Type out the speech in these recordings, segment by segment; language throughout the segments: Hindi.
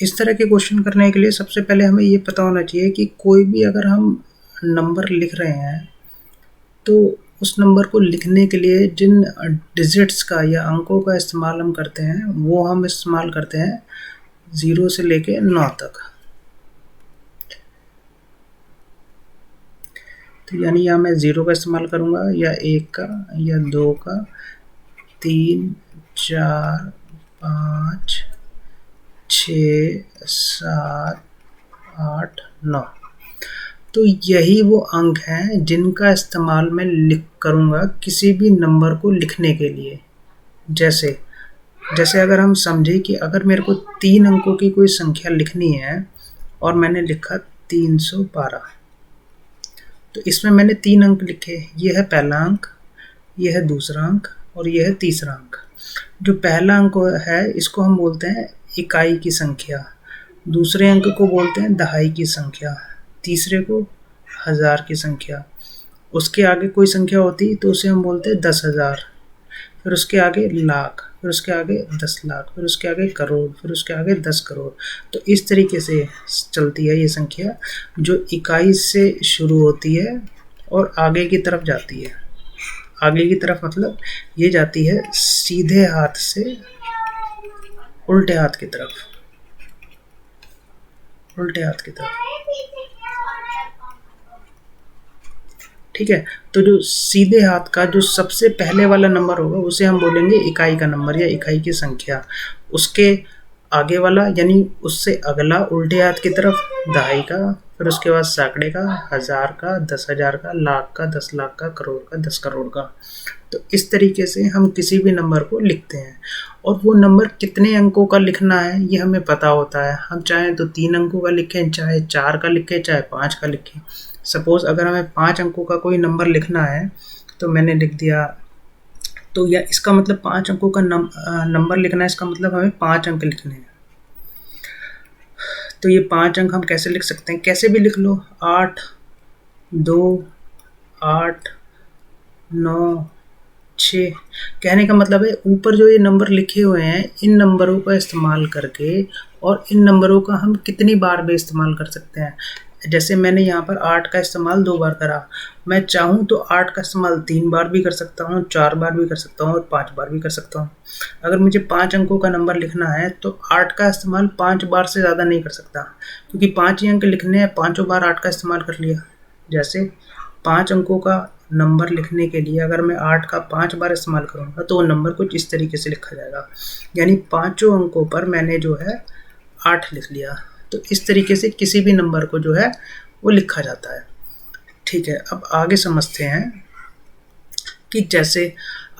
इस तरह के क्वेश्चन करने के लिए सबसे पहले हमें ये पता होना चाहिए कि कोई भी अगर हम नंबर लिख रहे हैं तो उस नंबर को लिखने के लिए जिन डिजिट्स का या अंकों का इस्तेमाल हम करते हैं वो हम इस्तेमाल करते हैं 0 से लेके 9 तक। तो यानी यहाँ मैं 0 का इस्तेमाल करूँगा या 1 का या 2 का, 3, 4, 5, 6, 7, 8, 9। तो यही वो अंक हैं जिनका इस्तेमाल मैं करूँगा किसी भी नंबर को लिखने के लिए। जैसे अगर हम समझें कि अगर मेरे को 3 अंकों की कोई संख्या लिखनी है और मैंने लिखा 312, तो इसमें मैंने 3 अंक लिखे। ये है पहला अंक, ये है दूसरा अंक और ये है तीसरा अंक। जो पहला अंक है इसको हम बोलते हैं इकाई की संख्या, दूसरे अंक को बोलते हैं दहाई की संख्या, तीसरे को 1000 की संख्या। उसके आगे कोई संख्या होती तो उसे हम बोलते हैं 10,000, फिर उसके आगे लाख, फिर उसके आगे 10 लाख, फिर उसके आगे करोड़, फिर उसके आगे 10 करोड़। तो इस तरीके से चलती है ये संख्या जो इकाई से शुरू होती है और आगे की तरफ जाती है। आगे की तरफ मतलब ये जाती है सीधे हाथ से उल्टे हाथ की तरफ, उल्टे हाथ की तरफ। ठीक है, तो जो सीधे हाथ का जो सबसे पहले वाला नंबर होगा उसे हम बोलेंगे इकाई का नंबर या इकाई की संख्या। उसके आगे वाला यानी उससे अगला उल्टे हाथ की तरफ दहाई का, फिर उसके बाद सैकड़े का, 1000 का, 10,000 का, लाख का, 10 लाख का, करोड़ का, 10 करोड़ का। तो इस तरीके से हम किसी भी नंबर को लिखते हैं और वो नंबर कितने अंकों का लिखना है ये हमें पता होता है। हम चाहें तो 3 अंकों का लिखें, चाहे 4 का लिखें, चाहे 5 का लिखें। सपोज़ अगर हमें 5 अंकों का कोई नंबर लिखना है तो मैंने लिख दिया, तो या इसका मतलब 5 अंकों का नंबर लिखना है, इसका मतलब हमें 5 अंक लिखने हैं। तो ये 5 अंक हम कैसे लिख सकते हैं? कैसे भी लिख लो, 8, 2, 8, 9, 6। कहने का मतलब है ऊपर जो ये नंबर लिखे हुए हैं इन नंबरों का इस्तेमाल करके और इन नंबरों का हम कितनी बार भी इस्तेमाल कर सकते हैं। जैसे मैंने यहाँ पर 8 का इस्तेमाल 2 बार करा, मैं चाहूँ तो 8 का इस्तेमाल 3 बार भी कर सकता हूँ, 4 बार भी कर सकता हूँ और 5 बार भी कर सकता हूँ। अगर मुझे 5 अंकों का नंबर लिखना है तो 8 का इस्तेमाल 5 बार से ज़्यादा नहीं कर सकता, क्योंकि 5 ही अंक लिखने हैं, 5 बार 8 का इस्तेमाल कर लिया। जैसे 5 अंकों का नंबर लिखने के लिए अगर मैं 8 का 5 बार इस्तेमाल करूँगा तो वो नंबर कुछ इस तरीके से लिखा जाएगा, यानी 5 अंकों पर मैंने जो है 8 लिख लिया। तो इस तरीके से किसी भी नंबर को जो है वो लिखा जाता है। ठीक है, अब आगे समझते हैं कि जैसे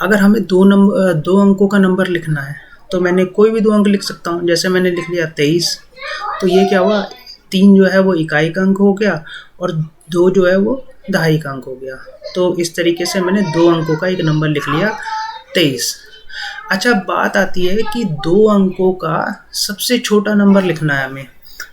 अगर हमें 2 अंकों का नंबर लिखना है तो मैंने कोई भी 2 अंक लिख सकता हूँ। जैसे मैंने लिख लिया 23, तो ये क्या हुआ, 3 जो है वो इकाई का अंक हो गया और 2 जो है वो दहाई का अंक हो गया। तो इस तरीके से मैंने 2 अंकों का एक नंबर लिख लिया 23। अच्छा, बात आती है कि 2 अंकों का सबसे छोटा नंबर लिखना है हमें।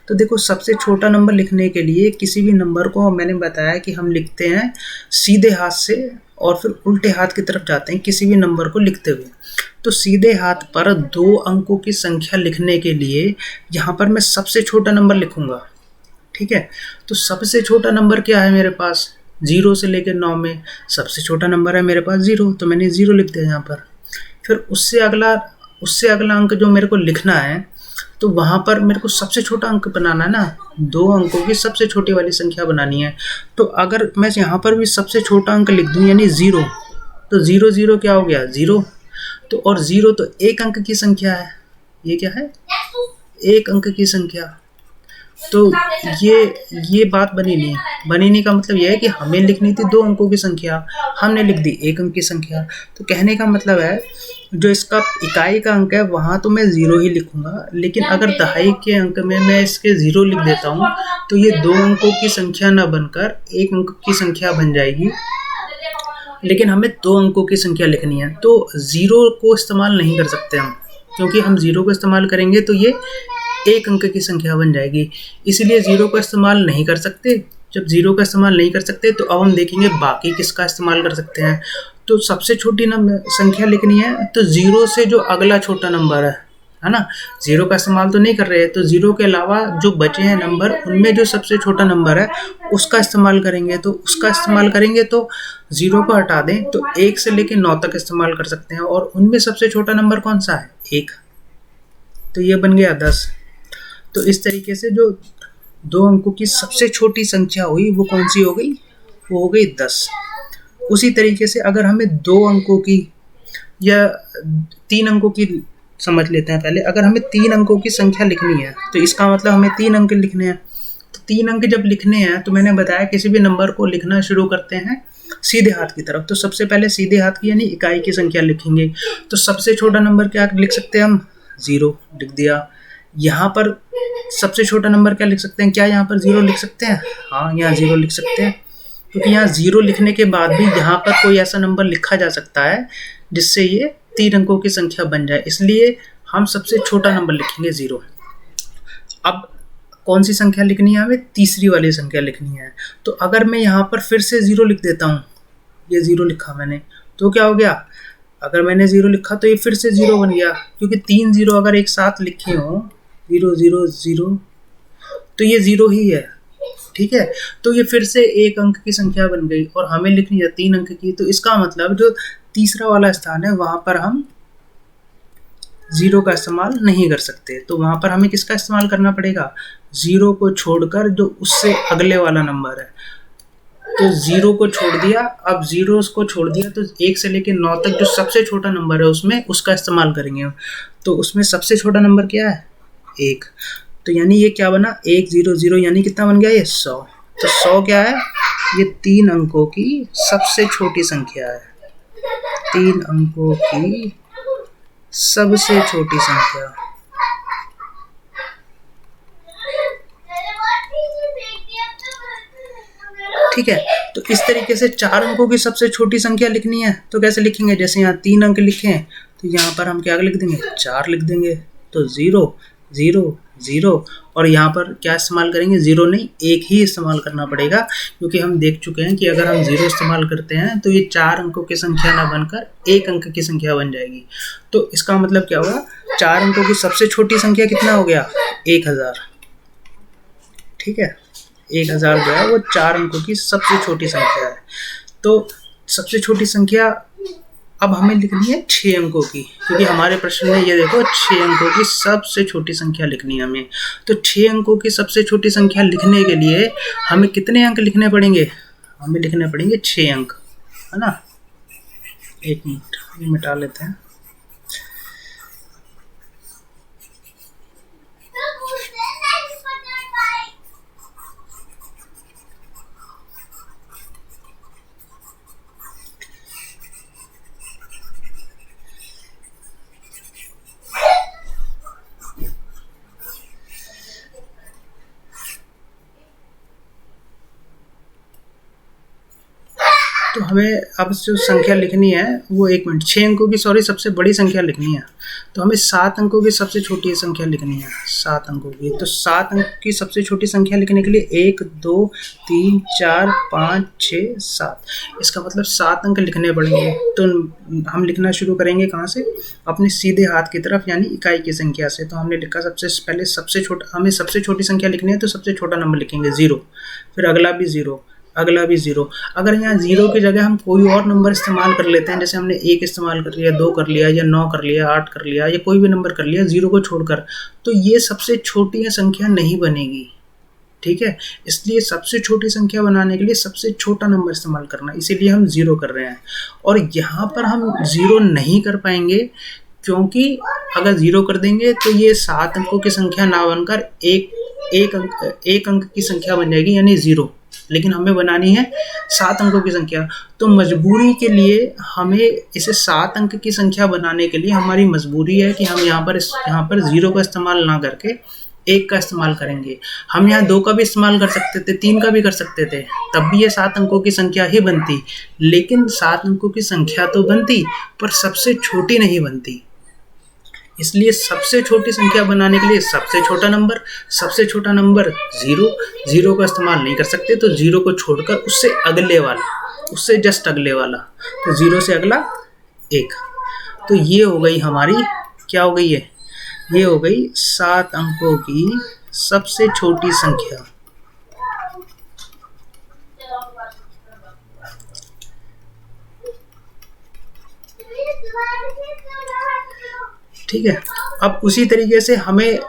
तो देखो, सबसे छोटा नंबर लिखने के लिए किसी भी नंबर को मैंने बताया कि हम लिखते हैं सीधे हाथ से और फिर उल्टे हाथ की तरफ जाते हैं किसी भी नंबर को लिखते हुए। तो सीधे हाथ पर 2 अंकों की संख्या लिखने के लिए यहाँ पर मैं सबसे छोटा नंबर लिखूंगा। ठीक है, तो सबसे छोटा नंबर क्या है मेरे पास, 0 से लेकर 9 में सबसे छोटा नंबर है मेरे पास 0, तो मैंने 0 लिख दिया यहाँ पर। फिर उससे अगला अंक जो मेरे को लिखना है तो वहाँ पर मेरे को सबसे छोटा अंक बनाना है ना, 2 अंकों की सबसे छोटी वाली संख्या बनानी है। तो अगर मैं यहाँ पर भी सबसे छोटा अंक लिख दूँ यानी 0, तो 0 0 क्या हो गया, 0। तो और 0 तो 1 अंक की संख्या है, ये क्या है, 1 अंक की संख्या। तो ये बात बनी नहीं का मतलब ये है कि हमें लिखनी थी 2 अंकों की संख्या, हमने लिख दी 1 अंक की संख्या। तो कहने का मतलब है जो इसका इकाई का अंक है वहाँ तो मैं 0 ही लिखूंगा, लेकिन अगर दहाई के अंक में मैं इसके 0 लिख देता हूँ तो ये 2 अंकों की संख्या न बनकर 1 अंक की संख्या बन जाएगी, लेकिन हमें 2 अंकों की संख्या लिखनी है। तो 0 को इस्तेमाल नहीं कर सकते हम, क्योंकि हम 0 को इस्तेमाल करेंगे तो ये 1 अंक की संख्या बन जाएगी, इसलिए 0 को इस्तेमाल नहीं कर सकते। जब 0 का इस्तेमाल नहीं कर सकते तो अब हम देखेंगे बाकी किसका इस्तेमाल कर सकते हैं। तो सबसे छोटी संख्या लिखनी है तो 0 से जो अगला छोटा नंबर है है ना। ज़ीरो का इस्तेमाल तो नहीं कर रहे हैं, तो ज़ीरो के अलावा जो बचे हैं नंबर, उनमें जो सबसे छोटा नंबर है उसका इस्तेमाल करेंगे। तो उसका इस्तेमाल करेंगे तो ज़ीरो को हटा दें तो 1 से लेकर 9 तक इस्तेमाल कर सकते हैं, और उनमें सबसे छोटा नंबर कौन सा है? 1। तो ये बन गया 10। तो इस तरीके से जो 2 अंकों की सबसे छोटी संख्या हुई वो कौन सी हो गई? वो हो गई 10। उसी तरीके से अगर हमें 2 अंकों की या 3 अंकों की समझ लेते हैं पहले। अगर हमें 3 अंकों की संख्या लिखनी है तो इसका मतलब हमें 3 अंक लिखने हैं। तो 3 अंक जब लिखने हैं तो मैंने बताया किसी भी नंबर को लिखना शुरू करते हैं सीधे हाथ की तरफ। तो सबसे पहले सीधे हाथ की यानी इकाई की संख्या लिखेंगे। तो सबसे छोटा नंबर क्या लिख सकते हैं हम? 0 लिख दिया। यहाँ पर सबसे छोटा नंबर क्या लिख सकते हैं? क्या यहाँ पर 0 लिख सकते हैं? हाँ, यहाँ 0 लिख सकते हैं, क्योंकि यहाँ 0 लिखने के बाद भी यहाँ पर कोई ऐसा नंबर लिखा जा सकता है जिससे ये 3 अंकों की संख्या बन जाए, इसलिए हम सबसे छोटा नंबर लिखेंगे 0। अब कौन सी संख्या लिखनी है हमें? तीसरी वाली संख्या लिखनी है। तो अगर मैं यहाँ पर फिर से 0 लिख देता हूँ, ये 0 लिखा मैंने, तो क्या हो गया? अगर मैंने 0 लिखा तो ये फिर से 0 बन गया, क्योंकि 3 0 अगर एक साथ लिखे हों, 0 0 0, तो ये 0 ही है। ठीक है, तो ये फिर से 1 अंक की संख्या बन गई, और हमें लिखनी है 3 अंक की। तो इसका मतलब जो तीसरा वाला स्थान है वहाँ पर हम 0 का इस्तेमाल नहीं कर सकते। तो वहाँ पर हमें किसका इस्तेमाल करना पड़ेगा? 0 को छोड़कर जो उससे अगले वाला नंबर है। तो 0 को छोड़ दिया, अब 0 को छोड़ दिया तो 1 से लेकर 9 तक जो सबसे छोटा नंबर है उसमें उसका इस्तेमाल करेंगे हम। तो उसमें सबसे छोटा नंबर क्या है? 1। तो यानी ये क्या बना? 1 0 0, यानी कितना बन गया ये? 100। तो 100 क्या है? ये 3 अंकों की सबसे छोटी संख्या है। 3 अंकों की सबसे छोटी संख्या। ठीक है, तो इस तरीके से 4 अंकों की सबसे छोटी संख्या लिखनी है तो कैसे लिखेंगे? जैसे यहाँ 3 अंक लिखे हैं तो यहाँ पर हम क्या लिख देंगे? 4 लिख देंगे। तो 0 0 0, और यहाँ पर क्या इस्तेमाल करेंगे? 0 नहीं, 1 ही इस्तेमाल करना पड़ेगा, क्योंकि हम देख चुके हैं कि अगर हम 0 इस्तेमाल करते हैं तो ये 4 अंकों की संख्या ना बनकर 1 अंक की संख्या बन जाएगी। तो इसका मतलब क्या होगा? 4 अंकों की सबसे छोटी संख्या कितना हो गया? 1000। ठीक है, 1000 जो है वो 4 अंकों की सबसे छोटी संख्या है। तो सबसे छोटी संख्या अब हमें लिखनी है 6 अंकों की, क्योंकि हमारे प्रश्न में ये देखो 6 अंकों की सबसे छोटी संख्या लिखनी है हमें। तो 6 अंकों की सबसे छोटी संख्या लिखने के लिए हमें कितने अंक लिखने पड़ेंगे? हमें लिखने पड़ेंगे 6 अंक, है ना। एक मिनट, ये मिटा लेते हैं। तो हमें अब जो संख्या लिखनी है वो 1 मिनट, 6 अंकों की सबसे बड़ी संख्या लिखनी है। तो हमें 7 अंकों की सबसे छोटी संख्या लिखनी है, 7 अंकों की। तो 7 अंक की सबसे छोटी संख्या लिखने के लिए 1 2 3 4 5 6 7, इसका मतलब 7 अंक लिखने पड़ेंगे। तो हम लिखना शुरू करेंगे कहाँ से? अपने सीधे हाथ की तरफ, यानी इकाई की संख्या से। तो हमने लिखा सबसे पहले हमें सबसे छोटी संख्या लिखनी है, तो सबसे छोटा नंबर लिखेंगे 0, फिर अगला भी 0, अगला भी 0। अगर यहाँ 0 की जगह हम कोई और नंबर इस्तेमाल कर लेते हैं, जैसे हमने 1 इस्तेमाल कर लिया, 2 कर लिया, या 9 कर लिया, 8 कर लिया, या कोई भी नंबर कर लिया 0 को छोड़कर, तो ये सबसे छोटी संख्या नहीं बनेगी। ठीक है, इसलिए सबसे छोटी संख्या बनाने के लिए सबसे छोटा नंबर इस्तेमाल करना, इसीलिए हम 0 कर रहे हैं। और यहाँ पर हम 0 नहीं कर पाएंगे, क्योंकि अगर 0 कर देंगे तो ये 7 अंकों की संख्या ना बनकर एक अंक की संख्या बन जाएगी, यानी 0। लेकिन हमें बनानी है 7 अंकों की संख्या। तो मजबूरी के लिए हमें इसे 7 अंक की संख्या बनाने के लिए हमारी मजबूरी है कि हम यहाँ पर 0 का इस्तेमाल ना करके 1 का इस्तेमाल करेंगे। हम यहाँ 2 का भी इस्तेमाल कर सकते थे, 3 का भी कर सकते थे, तब भी ये 7 अंकों की संख्या ही बनती। लेकिन 7 अंकों की संख्या तो बनती, पर सबसे छोटी नहीं बनती। इसलिए सबसे छोटी संख्या बनाने के लिए सबसे छोटा नंबर 0 का इस्तेमाल नहीं कर सकते। तो 0 को छोड़कर उससे अगले वाला, उससे जस्ट अगले वाला, तो 0 से अगला 1। तो ये हो गई हमारी, क्या हो गई है? ये हो गई 7 अंकों की सबसे छोटी संख्या। ठीक है, अब उसी तरीके से हमें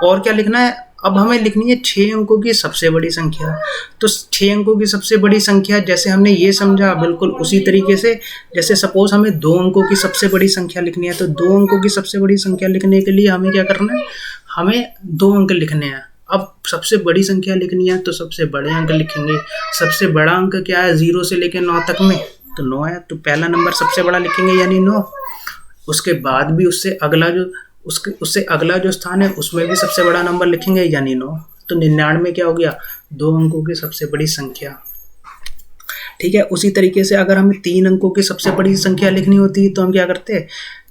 और क्या लिखना है, अब हमें लिखनी है 6 अंकों की सबसे बड़ी संख्या। तो 6 अंकों की सबसे बड़ी संख्या जैसे हमने ये समझा, बिल्कुल उसी तरीके से जैसे सपोज हमें 2 अंकों की सबसे बड़ी संख्या लिखनी है, तो 2 अंकों की सबसे बड़ी संख्या लिखने के लिए हमें क्या करना है, हमें 2 अंक लिखने हैं। अब सबसे बड़ी संख्या लिखनी है तो सबसे बड़े अंक लिखेंगे। सबसे बड़ा अंक क्या है, 0 से लेकर 9 तक में, तो 9 है, तो पहला नंबर सबसे बड़ा लिखेंगे यानी 9। उसके बाद भी उससे अगला जो स्थान है उसमें भी सबसे बड़ा नंबर लिखेंगे यानी 9। तो 99 क्या हो गया, 2 अंकों की सबसे बड़ी संख्या। ठीक है, उसी तरीके से अगर हमें 3 अंकों की सबसे बड़ी संख्या लिखनी होती है तो हम क्या करते हैं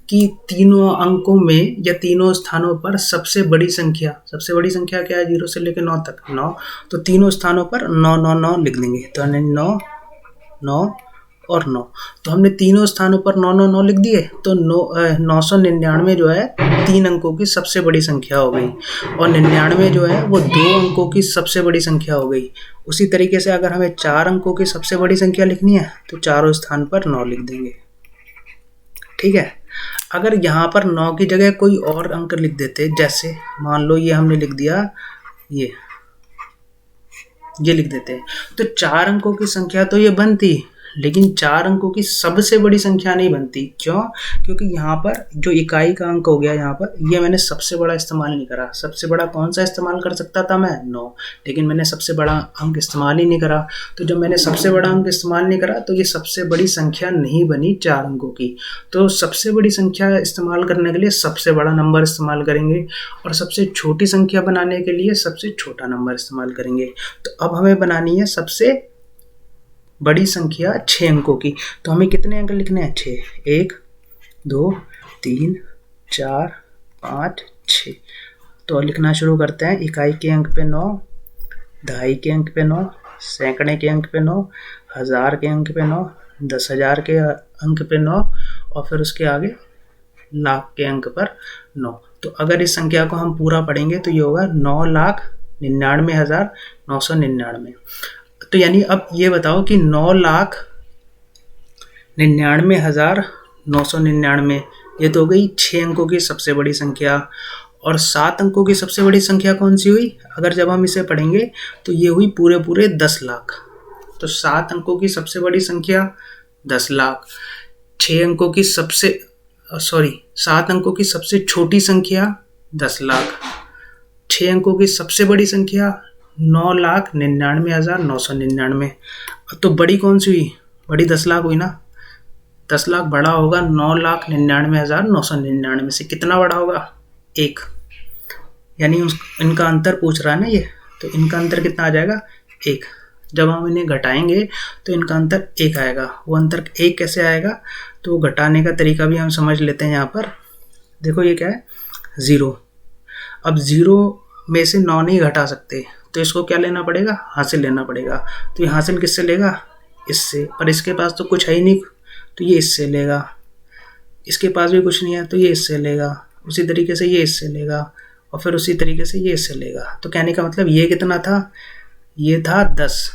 कि तीनों अंकों में या तीनों स्थानों पर सबसे बड़ी संख्या क्या है, 0 से लेकर 9 तक, 9। तो तीनों स्थानों पर 9 9 9 लिख देंगे, तो 9 9 और 9। तो हमने तीनों स्थानों पर 9 9 9 लिख दिए, तो 999 जो है 3 अंकों की सबसे बड़ी संख्या हो गई, और 99 जो है वो 2 अंकों की सबसे बड़ी संख्या हो गई। उसी तरीके से अगर हमें 4 अंकों की सबसे बड़ी संख्या लिखनी है तो चारों स्थान पर 9 लिख देंगे। ठीक है, अगर यहाँ पर 9 की जगह कोई और अंक लिख देते, जैसे मान लो ये हमने लिख दिया, ये लिख देते, तो 4 अंकों की संख्या तो ये बनती, लेकिन 4 अंकों की सबसे बड़ी संख्या नहीं बनती। क्यों? क्योंकि यहाँ पर जो इकाई का अंक हो गया, यहाँ पर ये मैंने सबसे बड़ा इस्तेमाल नहीं करा। सबसे बड़ा कौन सा इस्तेमाल कर सकता था मैं, 9, लेकिन मैंने सबसे बड़ा अंक इस्तेमाल ही नहीं करा। तो जब मैंने सबसे बड़ा अंक इस्तेमाल नहीं करा तो ये सबसे बड़ी संख्या नहीं बनी 4 अंकों की। तो सबसे बड़ी संख्या इस्तेमाल करने के लिए सबसे बड़ा नंबर इस्तेमाल करेंगे, और सबसे छोटी संख्या बनाने के लिए सबसे छोटा नंबर इस्तेमाल करेंगे। तो अब हमें बनानी है सबसे बड़ी संख्या 6 अंकों की। तो हमें कितने अंक लिखने हैं, 6, 1 2 3 4 5 6। तो लिखना शुरू करते हैं। इकाई के अंक पे 9, दहाई के अंक पे 9, सैकड़े के अंक पे 9, हज़ार के अंक पे 9, 10,000 के अंक पे 9, और फिर उसके आगे लाख के अंक पर 9। तो अगर इस संख्या को हम पूरा पढ़ेंगे तो ये होगा 9,99,999। तो यानी अब ये बताओ कि 9,99,999 ये तो हो गई 6 अंकों की सबसे बड़ी संख्या। और 7 अंकों की सबसे बड़ी संख्या कौन सी हुई, अगर जब हम इसे पढ़ेंगे तो ये हुई पूरे 10 लाख। तो 7 अंकों की सबसे बड़ी संख्या 10 लाख, 7 अंकों की सबसे छोटी संख्या 10 लाख, 6 अंकों की सबसे बड़ी संख्या 9,99,999। तो बड़ी कौन सी हुई, बड़ी 10 लाख हुई ना। 10 लाख बड़ा होगा 9,99,999 से। कितना बड़ा होगा, 1। यानी इनका अंतर पूछ रहा है ना ये, तो इनका अंतर कितना आ जाएगा, 1। जब हम इन्हें घटाएंगे तो इनका अंतर 1 आएगा। वो अंतर 1 कैसे आएगा, तो घटाने का तरीका भी हम समझ लेते हैं। यहाँ पर देखो ये क्या है, 0। अब 0 में से 9 नहीं घटा सकते, तो इसको क्या लेना पड़ेगा, हासिल लेना पड़ेगा। तो ये हासिल किससे लेगा, इससे। पर इसके पास तो कुछ है ही नहीं, तो ये इससे लेगा। इसके पास भी कुछ नहीं है तो ये इससे लेगा। उसी तरीके से ये इससे लेगा, और फिर उसी तरीके से ये इससे लेगा। तो कहने का मतलब ये कितना था, ये था 10।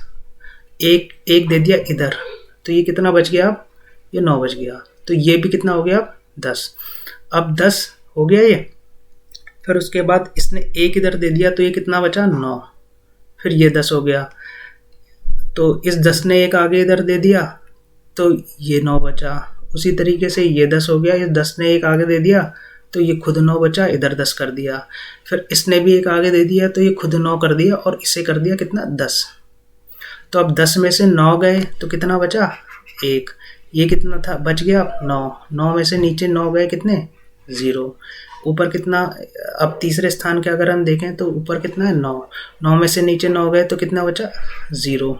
एक दे दिया इधर, तो ये कितना बच गया, अब ये 9 बच गया। तो ये भी कितना हो गया, अब 10। अब 10 हो गया ये। फिर उसके बाद इसने 1 इधर दे दिया, तो ये कितना बचा, 9। फिर ये 10 हो गया, तो इस 10 ने 1 आगे इधर दे दिया, तो ये 9 बचा। उसी तरीके से ये 10 हो गया, इस 10 ने 1 आगे दे दिया, तो ये खुद 9 बचा, इधर 10 कर दिया। फिर इसने भी 1 आगे दे दिया, तो ये खुद 9 कर दिया, और इसे कर दिया कितना, 10। तो अब 10 में से 9 गए तो कितना बचा, 1। ये कितना था, बच गया 9। 9 में से नीचे 9 गए कितने, 0। ऊपर कितना, अब तीसरे स्थान के अगर हम देखें तो ऊपर कितना है, 9। 9 में से नीचे 9 गए तो कितना बचा, 0।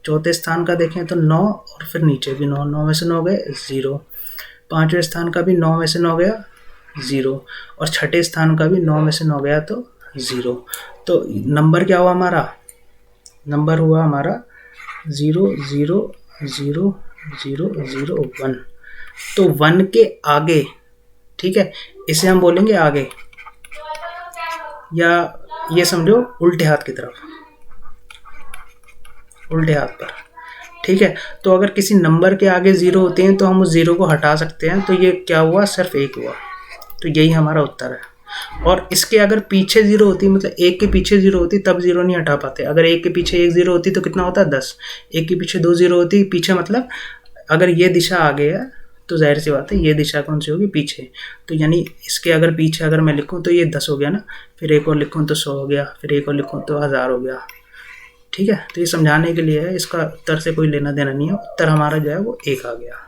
चौथे स्थान का देखें तो 9, और फिर नीचे भी 9। 9 में से 9 गए, 0। पांचवें स्थान का भी 9 में से 9 गया, 0। और छठे स्थान का भी 9 में से 9 गया तो 0। तो नंबर क्या हुआ हमारा, नंबर हुआ हमारा 0 0 0 0 0 1। तो 1 के आगे, ठीक है, इसे हम बोलेंगे आगे। या ये समझो उल्टे हाथ की तरफ, उल्टे हाथ पर। ठीक है, तो अगर किसी नंबर के आगे 0 होते हैं तो हम उस 0 को हटा सकते हैं, तो ये क्या हुआ, सिर्फ 1 हुआ। तो यही हमारा उत्तर है। और इसके अगर पीछे 0 होती, मतलब 1 के पीछे 0 होती, तब 0 नहीं हटा पाते। अगर 1 के पीछे 1 0 होती तो कितना होता, 10। 1 के पीछे 2 0 होती, पीछे मतलब अगर ये दिशा आगे है तो जाहिर सी बात है ये दिशा कौन सी होगी, पीछे। तो यानी इसके अगर पीछे अगर मैं लिखूं तो ये 10 हो गया ना, फिर एक और लिखूं तो 100 हो गया, फिर एक और लिखूं तो 1000 हो गया। ठीक है, तो ये समझाने के लिए है, इसका उत्तर से कोई लेना देना नहीं है। उत्तर हमारा जो है वो 1 आ गया।